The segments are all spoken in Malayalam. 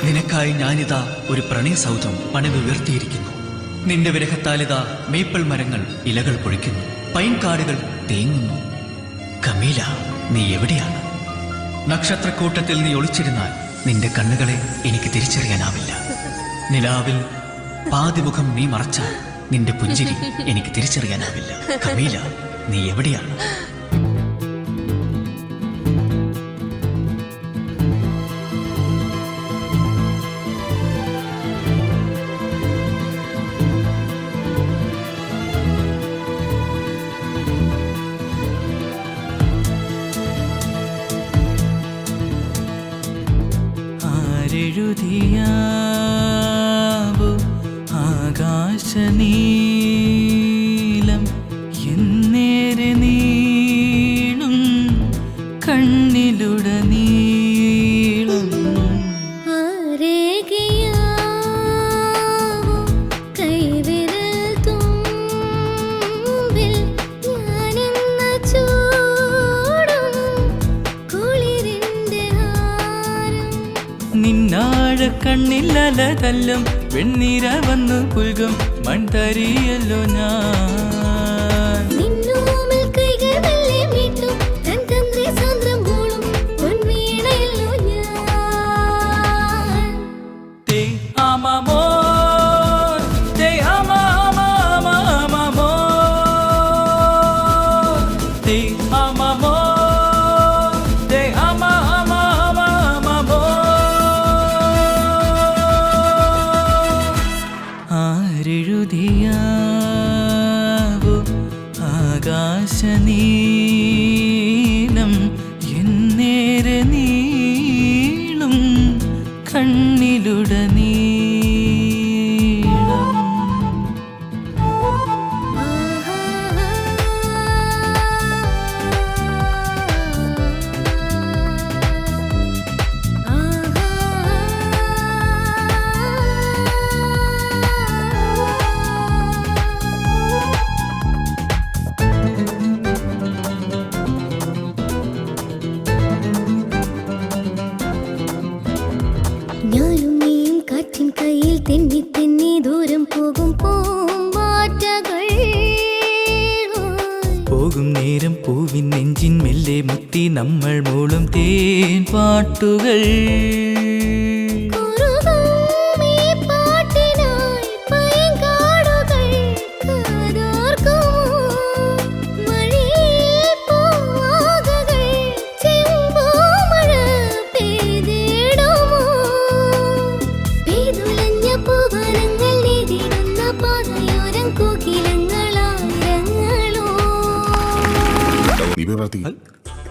നിനക്കായി ഞാനിതാ ഒരു പ്രണയ സൗധം പണിതുയർത്തിയിരിക്കുന്നു. നിന്റെ വിരഹത്താലിതാ മേപ്പിൾ മരങ്ങൾ ഇലകൾ പൊഴിക്കുന്നു, പൈൻകാടുകൾ തേങ്ങുന്നു. കമീല, നീ എവിടെയാണ്? നക്ഷത്രക്കൂട്ടത്തിൽ നീ ഒളിച്ചിരുന്നാൽ നിന്റെ കണ്ണുകളെ എനിക്ക് തിരിച്ചറിയാനാവില്ല. നിലാവിൽ പാതിമുഖം നീ മറച്ചാൽ നിന്റെ പുഞ്ചിരി എനിക്ക് തിരിച്ചറിയാനാവില്ല. കമീല, നീ എവിടെയാണ്? ആരെഴുതിയാവോ ആകാശനീലം എന്നേരെ നീളും കണ്ണിലുടനീളം നിന്നാഴ കണ്ണിലലതല്ലും വെണ്ണീര വന്നു പുൽകും മൺതരിയല്ലോ ഞാൻ. ആരെഴുതിയാവോ ആകാശനീലം എന്നേരെ നീളും കണ്ണിലുടനീളം. ഞാനും നീയും കാറ്റിൻ കയ്യിൽ തെന്നി തെന്നി ദൂരം പോകും പൂമ്പാറ്റകൾ. പോകും നേരം പൂവിൻ നെഞ്ചിൻ മെല്ലെ മുത്തി നമ്മൾ മൂളും തേൻ പാട്ടുകൾ.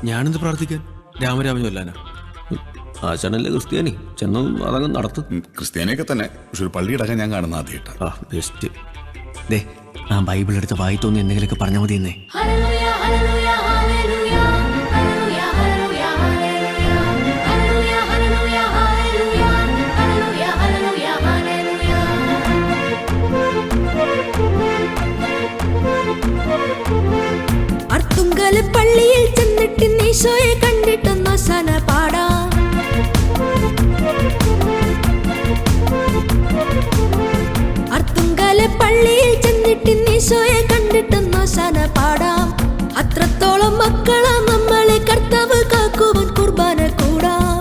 ഞാനെന്ത് പ്രാർത്ഥിക്കാൻ? രാമരാമൻ ചൊല്ലാനാ? ആശാനല്ലേ ക്രിസ്ത്യാനി, ചെന്നും അതങ്ങ് നടത്തും. ക്രിസ്ത്യാനിയൊക്കെ തന്നെ, പക്ഷെ ഒരു പള്ളിയടക്കം ഞാൻ കാണുന്ന ആദ്യമായിട്ടാ. ബെസ്റ്റ്. ദേ, ആ ബൈബിൾ എടുത്ത് വായി തോന്നി എന്തെങ്കിലുമൊക്കെ പറഞ്ഞാൽ മതി എന്നേ. പള്ളിയിൽ ചെന്നിട്ട് ഈശോയെ കണ്ടിട്ടൊന്നു സന പാടാം. അർത്തുങ്കല പള്ളിയിൽ ചെന്നിട്ട് ഈശോയെ കണ്ടിട്ടൊന്നു സന പാടാം. അത്രത്തോളം മക്കളാ നമ്മളെ കർത്താവ് കാക്കുവാൻ കുർബാന കൂടാം.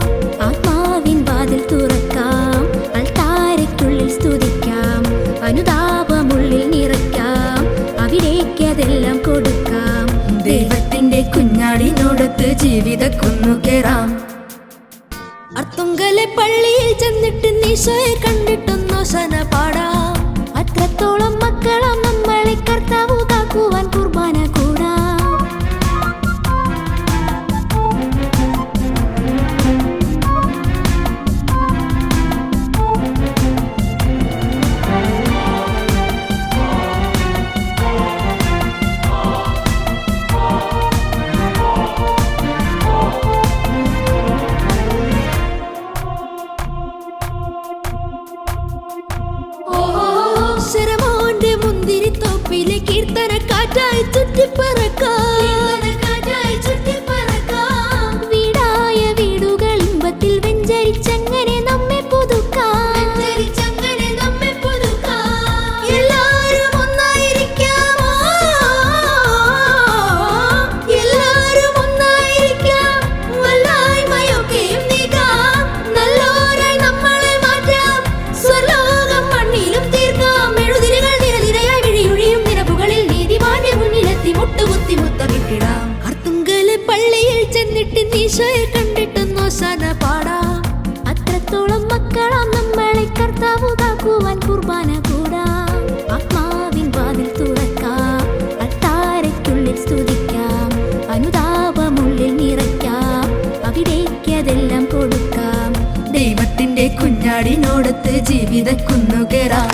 ആത്മാവിൻ വാതിൽ തുറക്കാം, അൾത്താരയ്ക്കുള്ളിൽ സ്തുതിക്കാം, അനുതാപമുള്ളിൽ നിറയ്ക്കാം, അവിടേക്കതെല്ലാം കൊടുക്കാം. ദൈവത്തിന്റെ കുഞ്ഞാടിനോടൊത്ത് ജീവിത കുന്നു കേറാം. അർത്തുങ്കലെ പള്ളിയിൽ ചെന്നിട്ട് ഈശോയെ കണ്ടിട്ടൊന്നു സന പാടാം. അത്രത്തോളം മക്കളാം നമ്മളെ കർത്താവ് കാക്കുവാൻ കുർബാന കൂടാം. ശരമോന്റെ മുന്തിരിത്തോപ്പിലെ കീർത്തന കാറ്റായി ചുറ്റിപ്പറക്കാം. വീടായ വീടുകൾ ഇമ്പത്തിൽ വെഞ്ചരിച്ചങ്ങനെ നമ്മെ പുതുക്കാം. മക്കളാം നമ്മളെ കർത്താവ് കാക്കുവാൻ കുർബാന കൂടാം. ആത്മാവിൻ വാതിൽ തുറക്കാം, അത്താരയ്ക്കുള്ളിൽ സ്തുതിക്കാം, അനുതാപമുള്ളിൽ നിറയ്ക്കാം, അവിടേക്കതെല്ലാം കൊടുക്കാം. ദൈവത്തിന്റെ കുഞ്ഞാടിനോടൊത്ത് ജീവിത കുന്നുകേറാം.